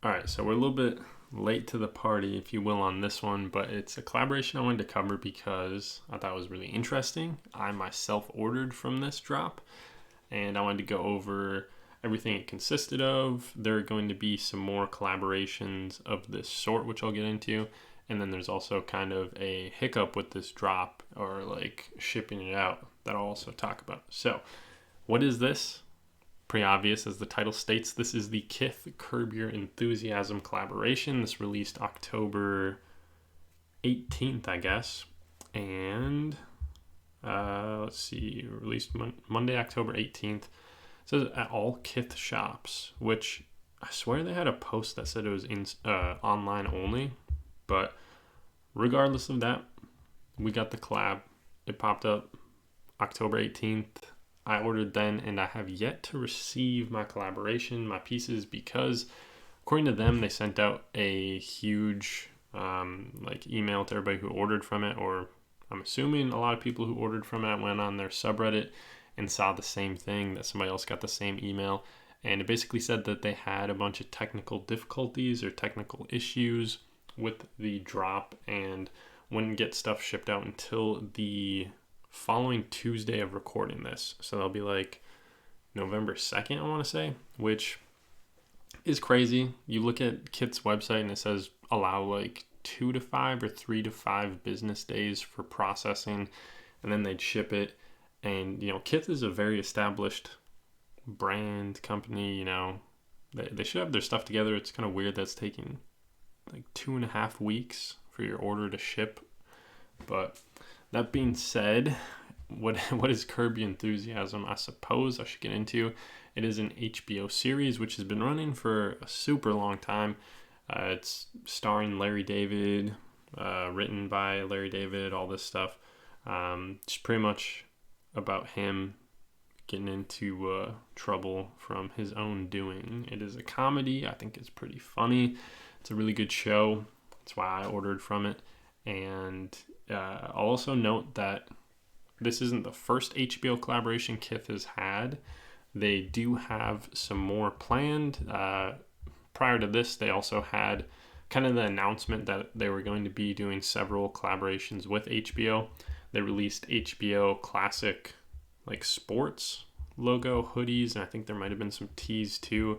All right, so we're a little bit late to the party, if you will, on this one, but it's a collaboration I wanted to cover because I thought it was really interesting. I myself ordered from this drop, and I wanted to go over everything it consisted of. There are going to be some more collaborations of this sort, which I'll get into. And then there's also kind of a hiccup with this drop or like shipping it out that I'll also talk about. So, what is this? Pretty obvious, as the title states. This is the Kith Curb Your Enthusiasm collaboration. This released October 18th, I guess. And let's see, released Monday, October 18th. It says at all Kith shops, which I swear they had a post that said it was in online only. But regardless of that, we got the collab. It popped up October 18th. I ordered then, and I have yet to receive my collaboration, my pieces, because according to them, they sent out a huge email to everybody who ordered from it, or I'm assuming a lot of people who ordered from it went on their subreddit and saw the same thing, that somebody else got the same email. And it basically said that they had a bunch of technical difficulties or technical issues with the drop and wouldn't get stuff shipped out until the following Tuesday of recording this. So that'll be like November 2nd, I want to say, which is crazy. You look at Kith's website and it says allow like 2 to 5 or 3 to 5 business days for processing, and then they'd ship it. And, Kith is a very established brand company, they should have their stuff together. It's kind of weird that's taking like 2.5 weeks for your order to ship. But that being said, what is Curb Your Enthusiasm? I suppose I should get into. It is an HBO series which has been running for a super long time. It's starring Larry David, written by Larry David, all this stuff. It's pretty much about him getting into trouble from his own doing. It is a comedy. I think it's pretty funny. It's a really good show. That's why I ordered from it. And I'll also note that this isn't the first HBO collaboration Kith has had. They do have some more planned. Prior to this, they also had kind of the announcement that they were going to be doing several collaborations with HBO. They released HBO Classic like sports logo hoodies, and I think there might have been some tees too,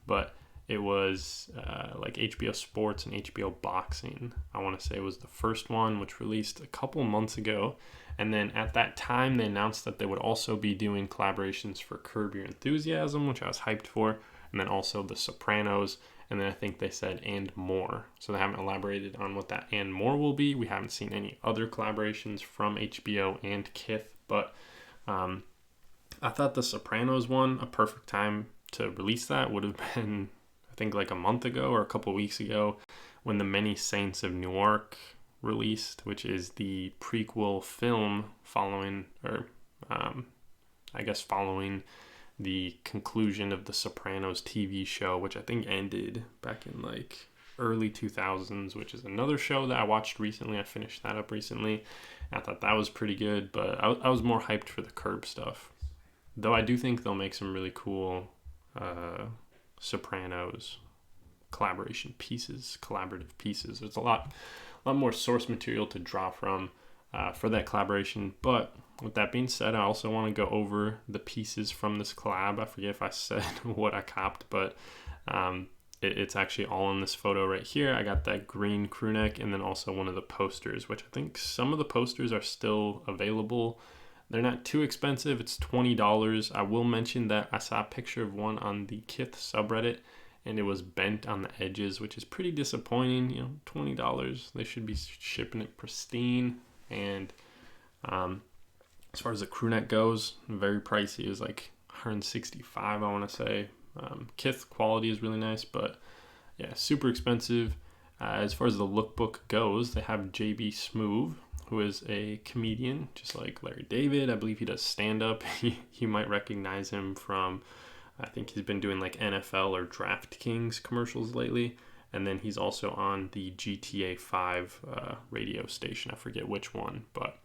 but it was like HBO Sports and HBO Boxing, I want to say, was the first one, which released a couple months ago. And then at that time, they announced that they would also be doing collaborations for Curb Your Enthusiasm, which I was hyped for, and then also The Sopranos. And then I think they said and more. So they haven't elaborated on what that and more will be. We haven't seen any other collaborations from HBO and Kith, but I thought The Sopranos one, a perfect time to release that would have been, I think, like a month ago or a couple weeks ago, when The Many Saints of Newark released, which is the prequel film following the conclusion of the Sopranos TV show, which I think ended back in like early 2000s, which is another show that I watched recently. I finished that up recently. I thought that was pretty good, but I was more hyped for the Curb stuff. Though I do think they'll make some really cool Sopranos collaborative pieces. There's a lot more source material to draw from for that collaboration. But with that being said, I also want to go over the pieces from this collab. I forget if I said what I copped, but it's actually all in this photo right here. I got that green crew neck and then also one of the posters, which I think some of the posters are still available. They're not too expensive. It's $20. I will mention that I saw a picture of one on the Kith subreddit, and it was bent on the edges, which is pretty disappointing. $20. They should be shipping it pristine. And as far as the crew neck goes, very pricey. It was like $165, I want to say. Kith quality is really nice, but yeah, super expensive. As far as the lookbook goes, they have JB Smoove, who is a comedian, just like Larry David. I believe he does stand-up. You might recognize him from, I think he's been doing like NFL or DraftKings commercials lately. And then he's also on the GTA 5 radio station. I forget which one, but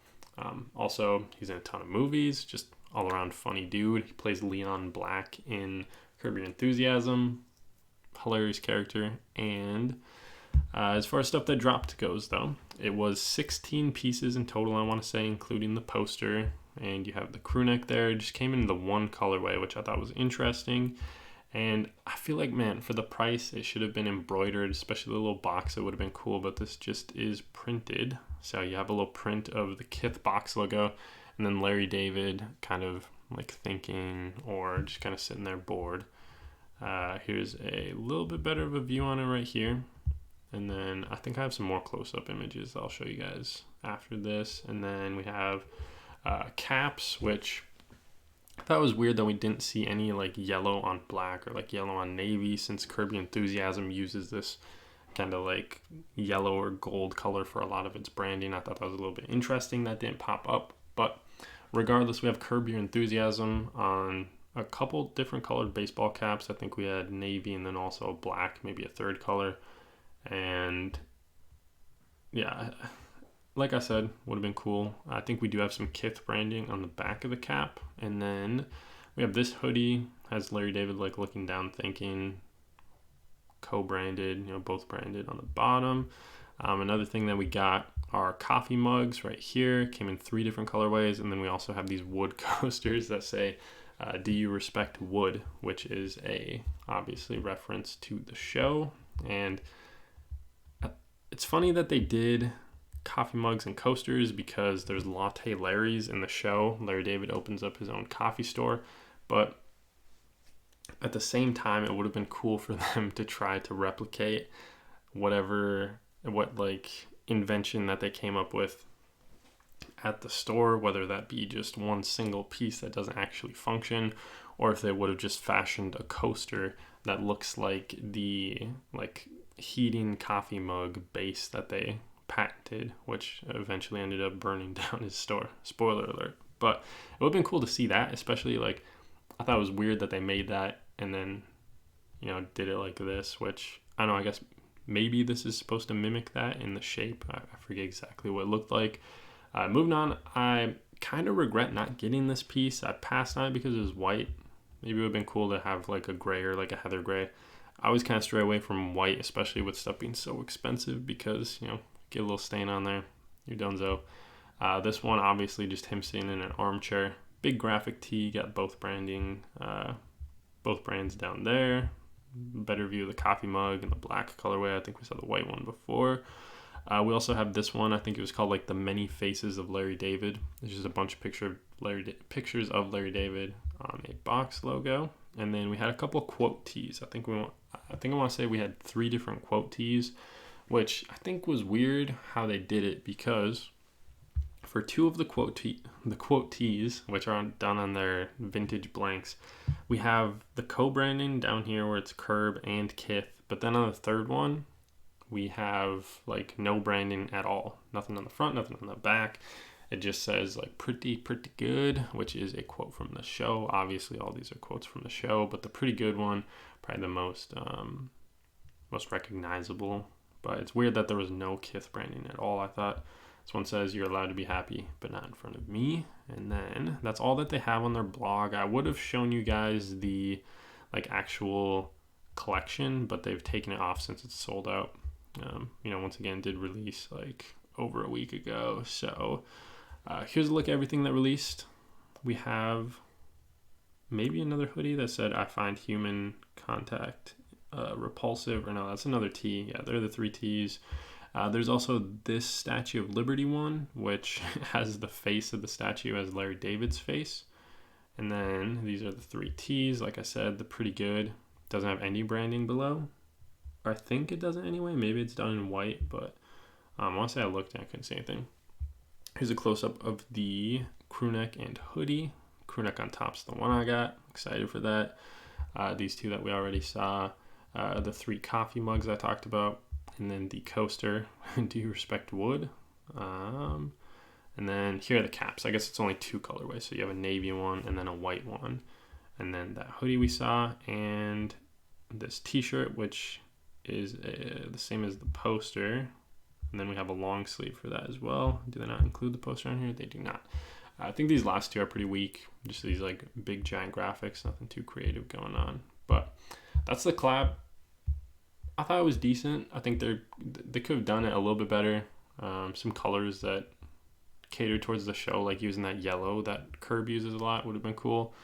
also he's in a ton of movies, just all-around funny dude. He plays Leon Black in Curb Your Enthusiasm. hilarious character. And as far as stuff that dropped goes, though, it was 16 pieces in total, I want to say, including the poster. And you have the crew neck there. It just came in the one colorway, which I thought was interesting. And I feel like, man, for the price, it should have been embroidered, especially the little box. It would have been cool, but this just is printed. So you have a little print of the Kith box logo, and then Larry David kind of like thinking or just kind of sitting there bored. Here's a little bit better of a view on it right here. And then I think I have some more close-up images that I'll show you guys after this. And then we have caps, which I thought was weird that we didn't see any like yellow on black or like yellow on navy, since Curb Your Enthusiasm uses this kind of like yellow or gold color for a lot of its branding. I thought that was a little bit interesting. That didn't pop up, but regardless, we have Curb Your Enthusiasm on a couple different colored baseball caps. I think we had navy and then also black, maybe a third color. And yeah, like I said, would have been cool. I think we do have some Kith branding on the back of the cap. And then we have this hoodie, has Larry David like looking down thinking, co-branded, both branded on the bottom. Another thing that we got are coffee mugs right here. Came in 3 different colorways. And then we also have these wood coasters that say, do you respect wood? Which is a obviously reference to the show. And it's funny that they did coffee mugs and coasters because there's Latte Larry's in the show. Larry David opens up his own coffee store, but at the same time, it would have been cool for them to try to replicate what like invention that they came up with at the store, whether that be just one single piece that doesn't actually function, or if they would have just fashioned a coaster that looks like the heating coffee mug base that they patented, which eventually ended up burning down his store. Spoiler alert. But it would have been cool to see that, especially I thought it was weird that they made that and then, did it like this, which I don't know, I guess maybe this is supposed to mimic that in the shape. I forget exactly what it looked like. Moving on, I kind of regret not getting this piece. I passed on it because it was white. Maybe it would have been cool to have like a gray or like a heather gray. I always kind of stray away from white, especially with stuff being so expensive because, get a little stain on there, you're donezo. This one, obviously, just him sitting in an armchair. Big graphic tee, got both branding, both brands down there. Better view of the coffee mug in the black colorway. I think we saw the white one before. We also have this one. I think it was called the Many Faces of Larry David. It's just a bunch of pictures of Larry David on a box logo. And then we had a couple of quote tees. I think I want to say we had 3 different quote tees, which I think was weird how they did it, because for 2 of the quote tees, which are done on their vintage blanks, we have the co-branding down here where it's Curb and Kith, but then on the third one, we have no branding at all. Nothing on the front, nothing on the back. It just says pretty good, which is a quote from the show. Obviously, all these are quotes from the show, but the pretty good one, probably the most recognizable. But it's weird that there was no Kith branding at all. I thought this one says you're allowed to be happy, but not in front of me. And then that's all that they have on their blog. I would have shown you guys the actual collection, but they've taken it off since it's sold out. Once again, did release over a week ago. So here's a look at everything that released. We have maybe another hoodie that said, I find human contact repulsive, or no, that's another tee. Yeah, they're the 3 tees. There's also this Statue of Liberty one, which has the face of the statue as Larry David's face. And then these are the 3 tees. Like I said, they're pretty good. Doesn't have any branding below. Or I think it doesn't anyway. Maybe it's done in white, but I want to say I looked and I couldn't see anything. Here's a close-up of the crew neck and hoodie. Crew neck on top's the one I got. Excited for that. These 2 that we already saw. The 3 coffee mugs I talked about. And then the coaster, Do You Respect Wood? And then here are the caps. I guess it's only 2 colorways. So you have a navy one and then a white one. And then that hoodie we saw. And this t-shirt, which is the same as the poster. And then we have a long sleeve for that as well. Do they not include the poster on here? They do not. I think these last 2 are pretty weak. Just these big giant graphics. Nothing too creative going on. But that's the collab. I thought it was decent. I think they could have done it a little bit better. Some colors that cater towards the show, like using that yellow that Curb uses a lot, would have been cool.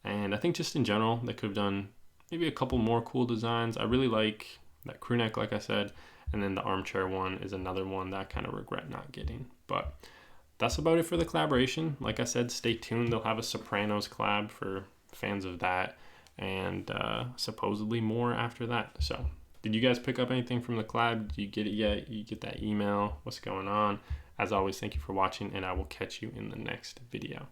And I think just in general, they could have done maybe a couple more cool designs. I really like that crew neck, like I said, and then the armchair one is another one that I kind of regret not getting. But that's about it for the collaboration. Like I said, stay tuned. They'll have a Sopranos collab for fans of that, and supposedly more after that. So did you guys pick up anything from the collab? Did you get it yet? You get that email? What's going on? As always, thank you for watching, and I will catch you in the next video.